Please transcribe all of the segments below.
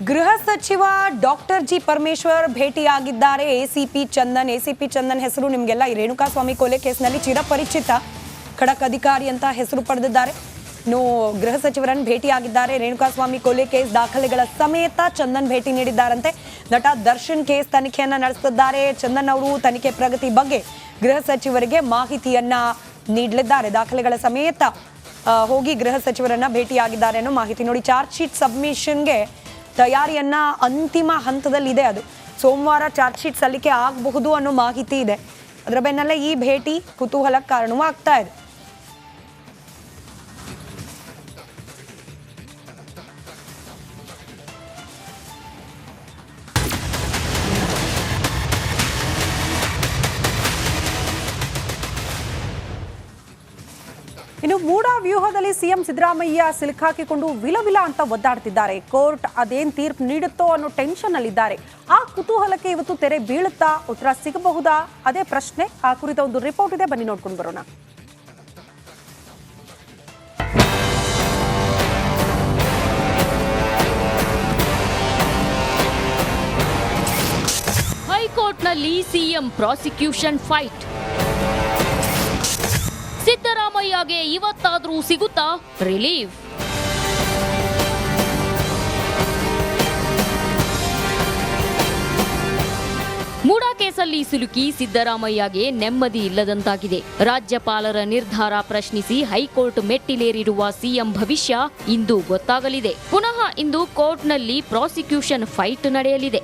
ಗೃಹ ಸಚಿವ doctor G Parameshwar ಭೇಟಿಯಾಗಿದ್ದಾರೆ ಎಸಿಪಿ ಚಂದನ್ ಹೆಸರು ನಿಮಗೆಲ್ಲ ಈ ರೇಣುಕಾಸ್ವಾಮಿ ಕೊಲೆ ಕೇಸ್ನಲ್ಲಿ ಚಿರಪರಿಚಿತ ಖಡಕ್ ಅಧಿಕಾರಿ ಅಂತ ಹೆಸರು ಪಡೆದಿದ್ದಾರೆ. ಇನ್ನು ಗೃಹ ಸಚಿವರನ್ನು ಭೇಟಿಯಾಗಿದ್ದಾರೆ. ರೇಣುಕಾಸ್ವಾಮಿ ಕೊಲೆ ಕೇಸ್ ದಾಖಲೆಗಳ ಸಮೇತ ಚಂದನ್ ಭೇಟಿ ನೀಡಿದ್ದಾರಂತೆ. ನಟ ದರ್ಶನ್ ಕೇಸ್ ತನಿಖೆಯನ್ನ ನಡೆಸುತ್ತಿದ್ದಾರೆ. ಚಂದನ್ ಅವರು ತನಿಖೆ ಪ್ರಗತಿ ಬಗ್ಗೆ ಗೃಹ ಸಚಿವರಿಗೆ ಮಾಹಿತಿಯನ್ನ ನೀಡಲಿದ್ದಾರೆ. ದಾಖಲೆಗಳ ಸಮೇತ ಹೋಗಿ ಗೃಹ ಸಚಿವರನ್ನ ಭೇಟಿಯಾಗಿದ್ದಾರೆ ಅನ್ನೋ ಮಾಹಿತಿ. ನೋಡಿ, ಚಾರ್ಜ್ ಶೀಟ್ ಸಬ್ಮಿಷನ್ಗೆ ತಯಾರಿಯನ್ನ ಅಂತಿಮ ಹಂತದಲ್ಲಿದೆ. ಅದು ಸೋಮವಾರ ಚಾರ್ಜ್ ಶೀಟ್ ಸಲ್ಲಿಕೆ ಆಗಬಹುದು ಅನ್ನೋ ಮಾಹಿತಿ ಇದೆ. ಅದರ ಬೆನ್ನಲ್ಲೇ ಈ ಭೇಟಿ ಕುತೂಹಲಕ್ಕೆ ಕಾರಣವೂ ಆಗ್ತಾ ಇದೆ. ಇನ್ನು ಮೂಡಾ ವ್ಯೂಹದಲ್ಲಿ ಸಿಎಂ ಸಿದ್ದರಾಮಯ್ಯ ಸಿಲುಕಾಕಿಕೊಂಡು ವಿಲವಿಲ ಅಂತ ಒದ್ದಾಡ್ತಿದ್ದಾರೆ. ಕೋರ್ಟ್ ಅದೇನ್ ತೀರ್ಪು ನೀಡುತ್ತೋ ಅನ್ನೋ ಟೆನ್ಷನ್ ಅಲ್ಲಿದ್ದಾರೆ. ಆ ಕುತೂಹಲಕ್ಕೆ ಇವತ್ತು ತೆರೆ ಬೀಳುತ್ತಾ, ಉತ್ತರ ಸಿಗಬಹುದಾ? ಅದೇ ಪ್ರಶ್ನೆ. ಆ ಕುರಿತ ಒಂದು ರಿಪೋರ್ಟ್ ಇದೆ, ಬನ್ನಿ ನೋಡ್ಕೊಂಡು ಬರೋಣ. ಹೈಕೋರ್ಟ್ನಲ್ಲಿ ಸಿಎಂ ಪ್ರಾಸಿಕ್ಯೂಷನ್ ಫೈಟ್. ಸಿದ್ದರಾಮಯ್ಯಗೆ ಇವತ್ತಾದ್ರೂ ಸಿಗುತ್ತಾ ರಿಲೀಫ್? ಮೂಡಾ ಕೇಸಲ್ಲಿ ಸಿಲುಕಿ ಸಿದ್ದರಾಮಯ್ಯಗೆ ನೆಮ್ಮದಿ ಇಲ್ಲದಂತಾಗಿದೆ. ರಾಜ್ಯಪಾಲರ ನಿರ್ಧಾರ ಪ್ರಶ್ನಿಸಿ ಹೈಕೋರ್ಟ್ ಮೆಟ್ಟಿಲೇರಿರುವ ಸಿಎಂ ಭವಿಷ್ಯ ಇಂದು ಗೊತ್ತಾಗಲಿದೆ. ಪುನಃ ಇಂದು ಕೋರ್ಟ್ನಲ್ಲಿ ಪ್ರಾಸಿಕ್ಯೂಷನ್ ಫೈಟ್ ನಡೆಯಲಿದೆ.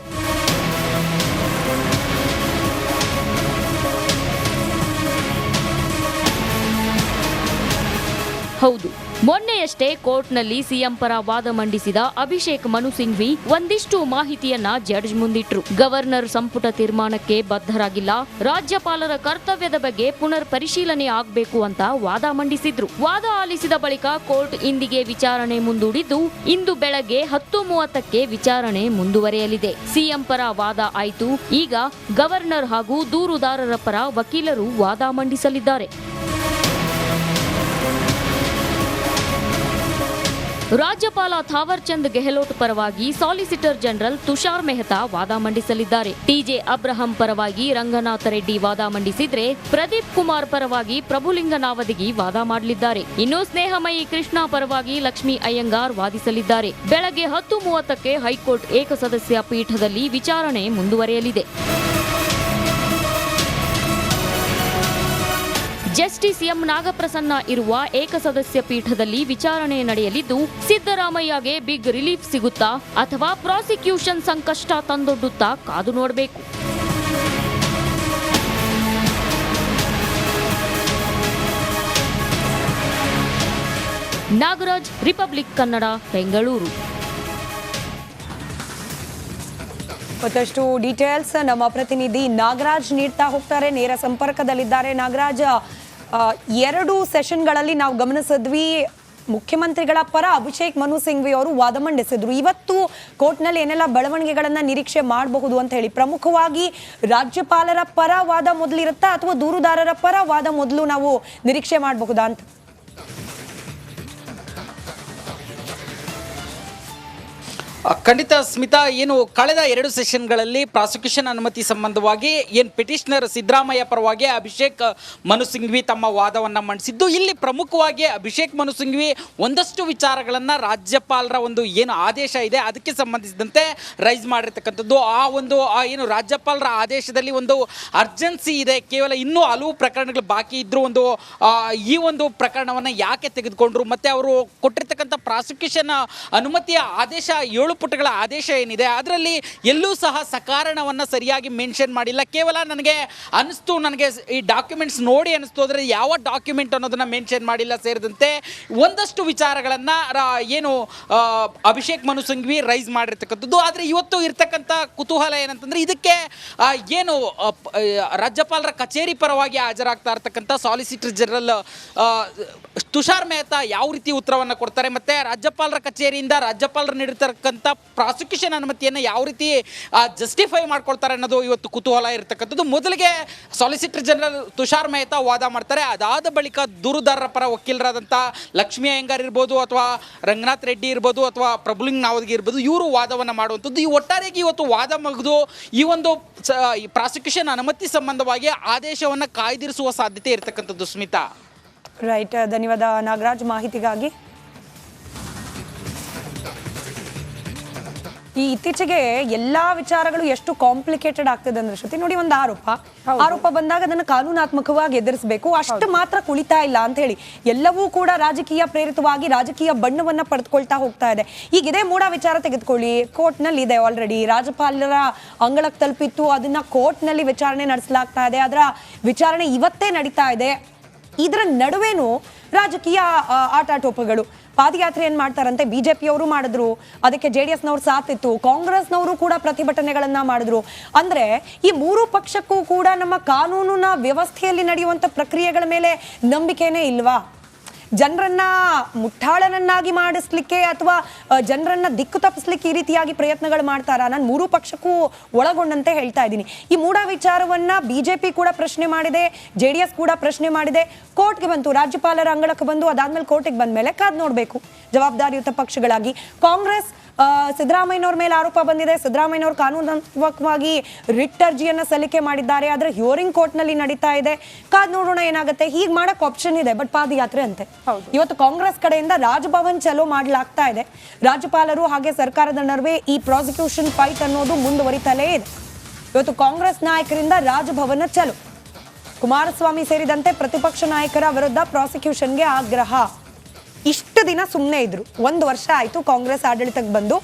ಹೌದು, ಮೊನ್ನೆಯಷ್ಟೇ ಕೋರ್ಟ್ನಲ್ಲಿ ಸಿಎಂ ಪರ ವಾದ ಮಂಡಿಸಿದ ಅಭಿಷೇಕ್ ಮನು ಸಿಂಘ್ವಿ ಒಂದಿಷ್ಟು ಮಾಹಿತಿಯನ್ನ ಜಡ್ಜ್ ಮುಂದಿಟ್ರು. ಗವರ್ನರ್ ಸಂಪುಟ ತೀರ್ಮಾನಕ್ಕೆ ಬದ್ಧರಾಗಿಲ್ಲ, ರಾಜ್ಯಪಾಲರ ಕರ್ತವ್ಯದ ಬಗ್ಗೆ ಪುನರ್ ಪರಿಶೀಲನೆ ಆಗಬೇಕು ಅಂತ ವಾದ ಮಂಡಿಸಿದ್ರು. ವಾದ ಆಲಿಸಿದ ಬಳಿಕ ಕೋರ್ಟ್ ಇಂದಿಗೆ ವಿಚಾರಣೆ ಮುಂದೂಡಿದ್ದು, ಇಂದು ಬೆಳಗ್ಗೆ 10:30ಕ್ಕೆ ವಿಚಾರಣೆ ಮುಂದುವರೆಯಲಿದೆ. ಸಿಎಂ ಪರ ವಾದ ಆಯ್ತು. ಈಗ ಗವರ್ನರ್ ಹಾಗೂ ದೂರುದಾರರ ಪರ ವಕೀಲರು ವಾದ ಮಂಡಿಸಲಿದ್ದಾರೆ. ರಾಜ್ಯಪಾಲ ಥಾವರ್ ಚಂದ್ ಗೆಹ್ಲೋಟ್ ಪರವಾಗಿ ಸಾಲಿಸಿಟರ್ ಜನರಲ್ ತುಷಾರ್ ಮೆಹ್ತಾ ವಾದ ಮಂಡಿಸಲಿದ್ದಾರೆ. ಟಿಜೆ ಅಬ್ರಹಂ ಪರವಾಗಿ ರಂಗನಾಥ ರೆಡ್ಡಿ ವಾದ ಮಂಡಿಸಿದ್ರೆ, ಪ್ರದೀಪ್ ಕುಮಾರ್ ಪರವಾಗಿ ಪ್ರಭುಲಿಂಗ ನಾವದಗಿ ವಾದ ಮಾಡಲಿದ್ದಾರೆ. ಇನ್ನು ಸ್ನೇಹಮಯಿ ಕೃಷ್ಣ ಪರವಾಗಿ ಲಕ್ಷ್ಮೀ ಅಯ್ಯಂಗಾರ್ ವಾದಿಸಲಿದ್ದಾರೆ. ಬೆಳಗ್ಗೆ 10:30ಕ್ಕೆ ಹೈಕೋರ್ಟ್ ಏಕಸದಸ್ಯ ಪೀಠದಲ್ಲಿ ವಿಚಾರಣೆ ಮುಂದುವರೆಯಲಿದೆ. ಜಸ್ಟಿಸ್ ಎಂ ನಾಗಪ್ರಸನ್ನ ಇರುವ ಏಕಸದಸ್ಯ ಪೀಠದಲ್ಲಿ ವಿಚಾರಣೆ ನಡೆಯಲಿದ್ದು, ಸಿದ್ದರಾಮಯ್ಯಗೆ ಬಿಗ್ ರಿಲೀಫ್ ಸಿಗುತ್ತಾ ಅಥವಾ ಪ್ರಾಸಿಕ್ಯೂಷನ್ ಸಂಕಷ್ಟ ತಂದೊಡ್ಡುತ್ತಾ ಕಾದು ನೋಡಬೇಕು. ನಾಗರಾಜ್, ರಿಪಬ್ಲಿಕ್ ಕನ್ನಡ, ಬೆಂಗಳೂರು. ಮತ್ತಷ್ಟು ಡೀಟೇಲ್ಸ್ ನಮ್ಮ ಪ್ರತಿನಿಧಿ ನಾಗರಾಜ್ ನೀಡ್ತಾ ಹೋಗ್ತಾರೆ. ನೇರ ಸಂಪರ್ಕದಲ್ಲಿದ್ದಾರೆ. ನಾಗರಾಜ್, 2 ಸೆಷನ್ಗಳಲ್ಲಿ ನಾವು ಗಮನಿಸಿದ್ವಿ, ಮುಖ್ಯಮಂತ್ರಿಗಳ ಪರ ಅಭಿಷೇಕ್ ಮನು ಸಿಂಘ್ವಿ ಅವರು ವಾದ ಮಂಡಿಸಿದ್ರು. ಇವತ್ತು ಕೋರ್ಟ್ನಲ್ಲಿ ಏನೆಲ್ಲ ಬೆಳವಣಿಗೆಗಳನ್ನ ನಿರೀಕ್ಷೆ ಮಾಡಬಹುದು ಅಂತ ಹೇಳಿ, ಪ್ರಮುಖವಾಗಿ ರಾಜ್ಯಪಾಲರ ಪರ ವಾದ ಮೊದಲಿರುತ್ತಾ ಅಥವಾ ದೂರುದಾರರ ಪರ ವಾದ ಮೊದಲು ನಾವು ನಿರೀಕ್ಷೆ ಮಾಡಬಹುದಾ ಅಂತ? ಖಂಡಿತ ಸ್ಮಿತಾ, ಏನು ಕಳೆದ 2 ಸೆಷನ್ಗಳಲ್ಲಿ ಪ್ರಾಸಿಕ್ಯೂಷನ್ ಅನುಮತಿ ಸಂಬಂಧವಾಗಿ ಏನು ಪಿಟಿಷನರ್ ಸಿದ್ದರಾಮಯ್ಯ ಪರವಾಗಿ ಅಭಿಷೇಕ್ ಮನು ಸಿಂಘ್ವಿ ತಮ್ಮ ವಾದವನ್ನು ಮಂಡಿಸಿದ್ದು, ಇಲ್ಲಿ ಪ್ರಮುಖವಾಗಿ ಅಭಿಷೇಕ್ ಮನು ಸಿಂಘ್ವಿ ಒಂದಷ್ಟು ವಿಚಾರಗಳನ್ನು ರಾಜ್ಯಪಾಲರ ಒಂದು ಏನು ಆದೇಶ ಇದೆ ಅದಕ್ಕೆ ಸಂಬಂಧಿಸಿದಂತೆ ರೈಸ್ ಮಾಡಿರ್ತಕ್ಕಂಥದ್ದು. ಏನು ರಾಜ್ಯಪಾಲರ ಆದೇಶದಲ್ಲಿ ಒಂದು ಅರ್ಜೆನ್ಸಿ ಇದೆ, ಕೇವಲ ಇನ್ನೂ ಹಲವು ಪ್ರಕರಣಗಳು ಬಾಕಿ ಇದ್ದರೂ ಈ ಒಂದು ಪ್ರಕರಣವನ್ನು ಯಾಕೆ ತೆಗೆದುಕೊಂಡ್ರು, ಮತ್ತು ಅವರು ಕೊಟ್ಟಿರ್ತಕ್ಕಂಥ ಪ್ರಾಸಿಕ್ಯೂಷನ್ ಅನುಮತಿಯ ಆದೇಶ 7 ಪುಟಗಳ ಆದೇಶ ಏನಿದೆ ಅದರಲ್ಲಿ ಎಲ್ಲೂ ಸಹ ಸಕಾರಣವನ್ನು ಸರಿಯಾಗಿ ಮೆನ್ಷನ್ ಮಾಡಿಲ್ಲ. ಕೇವಲ ನನಗೆ ಈ ಡಾಕ್ಯುಮೆಂಟ್ಸ್ ನೋಡಿ ಅನಿಸ್ತು, ಆದರೆ ಯಾವ ಡಾಕ್ಯುಮೆಂಟ್ ಅನ್ನೋದನ್ನು ಮೆನ್ಷನ್ ಮಾಡಿಲ್ಲ. ಸೇರಿದಂತೆ ಒಂದಷ್ಟು ವಿಚಾರಗಳನ್ನು ಏನು ಅಭಿಷೇಕ್ ಮನು ಸಿಂಘ್ವಿ ರೈಸ್ ಮಾಡಿರ್ತಕ್ಕಂಥದ್ದು. ಆದರೆ ಇವತ್ತು ಇರ್ತಕ್ಕಂಥ ಕುತೂಹಲ ಏನಂತಂದರೆ, ಇದಕ್ಕೆ ಏನು ರಾಜ್ಯಪಾಲರ ಕಚೇರಿ ಪರವಾಗಿ ಹಾಜರಾಗ್ತಾ ಇರ್ತಕ್ಕಂಥ ಸಾಲಿಸಿಟರ್ ಜನರಲ್ ತುಷಾರ್ ಮೆಹ್ತಾ ಯಾವ ರೀತಿ ಉತ್ತರವನ್ನು ಕೊಡ್ತಾರೆ, ಮತ್ತು ರಾಜ್ಯಪಾಲರ ಕಚೇರಿಯಿಂದ ರಾಜ್ಯಪಾಲರು ನೀಡಿರ್ತಕ್ಕಂಥ ನೀಡಿರುವಂಥ ಪ್ರಾಸಿಕ್ಯೂಷನ್ ಅನುಮತಿಯನ್ನು ಯಾವ ರೀತಿ ಜಸ್ಟಿಫೈ ಮಾಡ್ಕೊಳ್ತಾರೆ ಅನ್ನೋದು ಇವತ್ತು ಕುತೂಹಲ ಇರತಕ್ಕಂಥದ್ದು. ಮೊದಲಿಗೆ ಸಾಲಿಸಿಟರ್ ಜನರಲ್ ತುಷಾರ್ ಮೆಹ್ತಾ ವಾದ ಮಾಡ್ತಾರೆ. ಅದಾದ ಬಳಿಕ ದೂರುದಾರರ ಪರ ವಕೀಲರಾದಂಥ ಲಕ್ಷ್ಮೀ ಅಯ್ಯಂಗಾರ್ ಇರ್ಬೋದು ಅಥವಾ ರಂಗನಾಥ್ ರೆಡ್ಡಿ ಇರ್ಬೋದು ಅಥವಾ ಪ್ರಭುಲಿಂಗ್ ನಾವದ್ಗಿ ಇರ್ಬೋದು, ಇವರು ವಾದವನ್ನು ಮಾಡುವಂಥದ್ದು. ಈ ಒಟ್ಟಾರೆಯಾಗಿ ಇವತ್ತು ವಾದ ಮುಗಿದು ಈ ಒಂದು ಪ್ರಾಸಿಕ್ಯೂಷನ್ ಅನುಮತಿ ಸಂಬಂಧವಾಗಿ ಆದೇಶವನ್ನು ಕಾಯ್ದಿರಿಸುವ ಸಾಧ್ಯತೆ ಇರತಕ್ಕಂಥದ್ದು. ಸ್ಮಿತಾ. ರೈಟ್, ಧನ್ಯವಾದ ನಾಗರಾಜ್ ಮಾಹಿತಿಗಾಗಿ. ಈ ಇತ್ತೀಚೆಗೆ ಎಲ್ಲಾ ವಿಚಾರಗಳು ಎಷ್ಟು ಕಾಂಪ್ಲಿಕೇಟೆಡ್ ಆಗ್ತದೆ ಅಂದ್ರೆ ಶ್ರುತಿ ನೋಡಿ, ಒಂದು ಆರೋಪ ಬಂದಾಗ ಅದನ್ನು ಕಾನೂನಾತ್ಮಕವಾಗಿ ಎದುರಿಸಬೇಕು, ಅಷ್ಟು ಮಾತ್ರ ಕುಳಿತಾ ಇಲ್ಲ ಅಂತ ಹೇಳಿ ಎಲ್ಲವೂ ಕೂಡ ರಾಜಕೀಯ ಪ್ರೇರಿತವಾಗಿ ರಾಜಕೀಯ ಬಣ್ಣವನ್ನ ಪಡೆದುಕೊಳ್ತಾ ಹೋಗ್ತಾ ಇದೆ. ಈಗ ಇದೇ ಮೂಡ ವಿಚಾರ ತೆಗೆದುಕೊಳ್ಳಿ, ಕೋರ್ಟ್ ನಲ್ಲಿ ಇದೆ, ಆಲ್ರೆಡಿ ರಾಜ್ಯಪಾಲರ ಅಂಗಳಕ್ಕೆ ತಲುಪಿತ್ತು, ಅದನ್ನ ಕೋರ್ಟ್ ನಲ್ಲಿ ವಿಚಾರಣೆ ನಡೆಸಲಾಗ್ತಾ ಇದೆ, ಅದರ ವಿಚಾರಣೆ ಇವತ್ತೇ ನಡೀತಾ ಇದೆ. ಇದರ ನಡುವೆನೂ ರಾಜಕೀಯ ಆಟಾಟೋಪಗಳು. ಪಾದಯಾತ್ರೆ ಏನ್ ಮಾಡ್ತಾರಂತೆ, ಬಿಜೆಪಿಯವರು ಮಾಡಿದ್ರು, ಅದಕ್ಕೆ JDS ನವರು ಸಾಥಿತ್ತು, ಕಾಂಗ್ರೆಸ್ನವರು ಕೂಡ ಪ್ರತಿಭಟನೆಗಳನ್ನ ಮಾಡಿದ್ರು. ಅಂದ್ರೆ ಈ ಮೂರು ಪಕ್ಷಕ್ಕೂ ಕೂಡ ನಮ್ಮ ಕಾನೂನಿನ ವ್ಯವಸ್ಥೆಯಲ್ಲಿ ನಡೆಯುವಂತ ಪ್ರಕ್ರಿಯೆಗಳ ಮೇಲೆ ನಂಬಿಕೆನೇ ಇಲ್ವಾ? ಜನರನ್ನ ಮುಟ್ಟಾಳನನ್ನಾಗಿ ಮಾಡಿಸ್ಲಿಕ್ಕೆ ಅಥವಾ ಜನರನ್ನ ದಿಕ್ಕು ತಪ್ಪಿಸ್ಲಿಕ್ಕೆ ಈ ರೀತಿಯಾಗಿ ಪ್ರಯತ್ನಗಳು ಮಾಡ್ತಾರಾ? ನಾನು ಮೂರು ಪಕ್ಷಕ್ಕೂ ಒಳಗೊಂಡಂತೆ ಹೇಳ್ತಾ ಇದ್ದೀನಿ. ಈ ಮೂಡ ವಿಚಾರವನ್ನ ಬಿಜೆಪಿ ಕೂಡ ಪ್ರಶ್ನೆ ಮಾಡಿದೆ, JDS ಕೂಡ ಪ್ರಶ್ನೆ ಮಾಡಿದೆ, ಕೋರ್ಟ್ಗೆ ಬಂತು, ರಾಜ್ಯಪಾಲರ ಅಂಗಳಕ್ಕೆ ಬಂದು ಅದಾದ್ಮೇಲೆ ಕೋರ್ಟಿಗೆ ಬಂದ ಮೇಲೆ ಕಾದ್ ನೋಡ್ಬೇಕು ಜವಾಬ್ದಾರಿಯುತ ಪಕ್ಷಗಳಾಗಿ. ಕಾಂಗ್ರೆಸ್ ಸಿದ್ದರಾಮಯ್ಯನವ್ರ ಮೇಲೆ ಆರೋಪ ಬಂದಿದೆ, ಸಿದ್ದರಾಮಯ್ಯನವರು ಕಾನೂನಾತ್ಮಕವಾಗಿ ರಿಟ್ ಅರ್ಜಿಯನ್ನ ಸಲ್ಲಿಕೆ ಮಾಡಿದ್ದಾರೆ, ಆದ್ರೆ ಹಿಯರಿಂಗ್ ಕೋರ್ಟ್ ನಲ್ಲಿ ನಡೀತಾ ಇದೆ, ಕಾದ್ ನೋಡೋಣ ಏನಾಗುತ್ತೆ. ಹೀಗೆ ಮಾಡಕ್ ಆಪ್ಷನ್ ಇದೆ, ಬಟ್ ಪಾದಯಾತ್ರೆ ಅಂತೆ. ಇವತ್ತು ಕಾಂಗ್ರೆಸ್ ಕಡೆಯಿಂದ ರಾಜಭವನ್ ಚಲೋ ಮಾಡ್ಲಾಗ್ತಾ ಇದೆ. ರಾಜ್ಯಪಾಲರು ಹಾಗೆ ಸರ್ಕಾರದ ನಡುವೆ ಈ ಪ್ರಾಸಿಕ್ಯೂಷನ್ ಫೈಟ್ ಅನ್ನೋದು ಮುಂದುವರಿತಲೇ ಇದೆ. ಇವತ್ತು ಕಾಂಗ್ರೆಸ್ ನಾಯಕರಿಂದ ರಾಜಭವನ ಚಲೋ, ಕುಮಾರಸ್ವಾಮಿ ಸೇರಿದಂತೆ ಪ್ರತಿಪಕ್ಷ ನಾಯಕರ ವಿರುದ್ಧ ಪ್ರಾಸಿಕ್ಯೂಷನ್ಗೆ ಆಗ್ರಹ. ಇಷ್ಟು ದಿನ ಸುಮ್ಮನೆ ಇದ್ರು, 1 ವರ್ಷ ಆಯ್ತು ಕಾಂಗ್ರೆಸ್ ಆಡಳಿತಕ್ಕೆ ಬಂದು.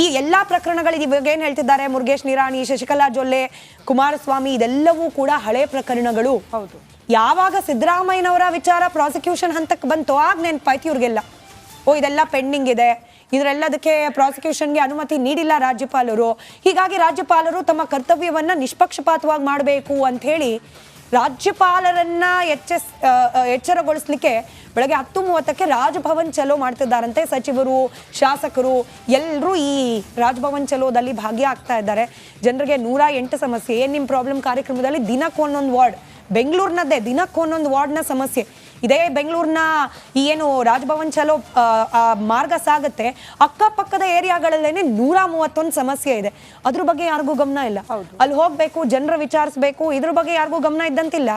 ಈ ಎಲ್ಲಾ ಪ್ರಕರಣಗಳು ಇವಾಗ ಏನ್ ಹೇಳ್ತಿದ್ದಾರೆ, ಮುರುಗೇಶ್ ನಿರಾಣಿ, ಶಶಿಕಲಾ ಜೊಲ್ಲೆ, ಕುಮಾರಸ್ವಾಮಿ, ಇದೆಲ್ಲವೂ ಕೂಡ ಹಳೆ ಪ್ರಕರಣಗಳು. ಯಾವಾಗ ಸಿದ್ದರಾಮಯ್ಯನವರ ವಿಚಾರ ಪ್ರಾಸಿಕ್ಯೂಷನ್ ಹಂತಕ್ಕೆ ಬಂತು ಆಗ ನೆನಪಾಯ್ತು ಇವ್ರಿಗೆಲ್ಲ, ಇದೆಲ್ಲ ಪೆಂಡಿಂಗ್ ಇದೆ, ಇದರೆಲ್ಲದಕ್ಕೆ ಪ್ರಾಸಿಕ್ಯೂಷನ್ಗೆ ಅನುಮತಿ ನೀಡಿಲ್ಲ ರಾಜ್ಯಪಾಲರು, ಹೀಗಾಗಿ ರಾಜ್ಯಪಾಲರು ತಮ್ಮ ಕರ್ತವ್ಯವನ್ನ ನಿಷ್ಪಕ್ಷಪಾತವಾಗಿ ಮಾಡಬೇಕು ಅಂತ ಹೇಳಿ ರಾಜ್ಯಪಾಲರನ್ನ ಎಚ್ಚರಗೊಳಿಸ್ಲಿಕ್ಕೆ ಬೆಳಗ್ಗೆ 10:30ಕ್ಕೆ ರಾಜಭವನ್ ಚಲೋ ಮಾಡ್ತಿದ್ದಾರಂತೆ. ಸಚಿವರು, ಶಾಸಕರು ಎಲ್ಲರೂ ಈ ರಾಜಭವನ್ ಚಲೋದಲ್ಲಿ ಭಾಗಿಯಾಗ್ತಾ ಇದ್ದಾರೆ. ಜನರಿಗೆ 108 ಸಮಸ್ಯೆ. ಏನ್ ನಿಮ್ ಪ್ರಾಬ್ಲಮ್ ಕಾರ್ಯಕ್ರಮದಲ್ಲಿ ದಿನಕ್ಕೊಂದೊಂದು ವಾರ್ಡ್, ಬೆಂಗಳೂರಿನದ್ದೇ ದಿನಕ್ಕೊಂದೊಂದು ವಾರ್ಡ್ನ ಸಮಸ್ಯೆ. ಇದೇ ಬೆಂಗಳೂರಿನ ಈ ಏನು ರಾಜಭವನ್ ಚಲೋ ಮಾರ್ಗ ಸಾಗುತ್ತೆ, ಅಕ್ಕಪಕ್ಕದ ಏರಿಯಾಗಳಲ್ಲೇನೆ 131 ಸಮಸ್ಯೆ ಇದೆ. ಅದ್ರ ಬಗ್ಗೆ ಯಾರಿಗೂ ಗಮನ ಇಲ್ಲ. ಅಲ್ಲಿ ಹೋಗ್ಬೇಕು, ಜನರ ವಿಚಾರಿಸ್ಬೇಕು, ಇದ್ರ ಬಗ್ಗೆ ಯಾರಿಗೂ ಗಮನ ಇದ್ದಂತಿಲ್ಲ.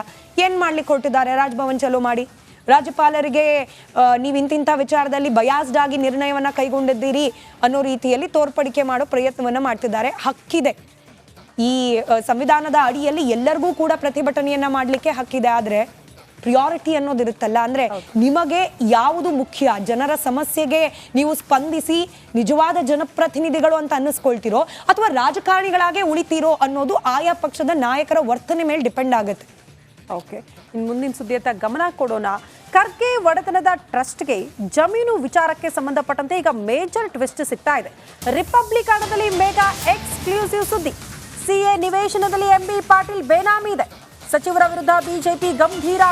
ಏನ್ ಮಾಡ್ಲಿಕ್ಕೆ ಹೊರಟಿದ್ದಾರೆ, ರಾಜಭವನ್ ಚಲೋ ಮಾಡಿ ರಾಜ್ಯಪಾಲರಿಗೆ ನೀವು ಇಂತಿಂಥ ವಿಚಾರದಲ್ಲಿ ಬಯಾಸ್ಡ್ ಆಗಿ ನಿರ್ಣಯವನ್ನ ಕೈಗೊಂಡಿದ್ದೀರಿ ಅನ್ನೋ ರೀತಿಯಲ್ಲಿ ತೋರ್ಪಡಿಕೆ ಮಾಡೋ ಪ್ರಯತ್ನವನ್ನ ಮಾಡ್ತಿದ್ದಾರೆ. ಹಕ್ಕಿದೆ, ಈ ಸಂವಿಧಾನದ ಅಡಿಯಲ್ಲಿ ಎಲ್ಲರಿಗೂ ಕೂಡ ಪ್ರತಿಭಟನೆಯನ್ನ ಮಾಡ್ಲಿಕ್ಕೆ ಹಕ್ಕಿದೆ. ಆದ್ರೆ ಪ್ರಿಯಾರಿಟಿ ಅನ್ನೋದಿರುತ್ತಲ್ಲ, ಅಂದ್ರೆ ನಿಮಗೆ ಯಾವುದು ಮುಖ್ಯ, ಜನರ ಸಮಸ್ಯೆಗೆ ನೀವು ಸ್ಪಂದಿಸಿ ನಿಜವಾದ ಜನಪ್ರತಿನಿಧಿಗಳು ಅಂತ ಅನ್ನಿಸ್ಕೊಳ್ತಿರೋ ಅಥವಾ ರಾಜಕಾರಣಿಗಳಾಗೆ ಉಳಿತೀರೋ ಅನ್ನೋದು ಆಯಾ ಪಕ್ಷದ ನಾಯಕರ ವರ್ತನೆ ಮೇಲೆ ಡಿಪೆಂಡ್ ಆಗುತ್ತೆ. ಓಕೆ, ಇನ್ನು ಮುಂದಿನ ಸುದ್ದಿಯತ್ತ ಗಮನ ಕೊಡೋಣ. ಖರ್ಗೆ ಒಡೆತನದ ಟ್ರಸ್ಟ್ಗೆ ಜಮೀನು ವಿಚಾರಕ್ಕೆ ಸಂಬಂಧಪಟ್ಟಂತೆ ಈಗ ಮೇಜರ್ ಟ್ವಿಸ್ಟ್ ಸಿಗ್ತಾ ಇದೆ. ರಿಪಬ್ಲಿಕನದಲ್ಲಿ ಮೆಗಾ ಎಕ್ಸ್ಕ್ಲೂಸಿವ್ ಸುದ್ದಿ. CA ನಿವೇಶನದಲ್ಲಿ MB ಪಾಟೀಲ್ ಬೇನಾಮಿ ಇದೆ. ಸಚಿವರ ವಿರುದ್ಧ ಬಿಜೆಪಿ ಗಂಭೀರ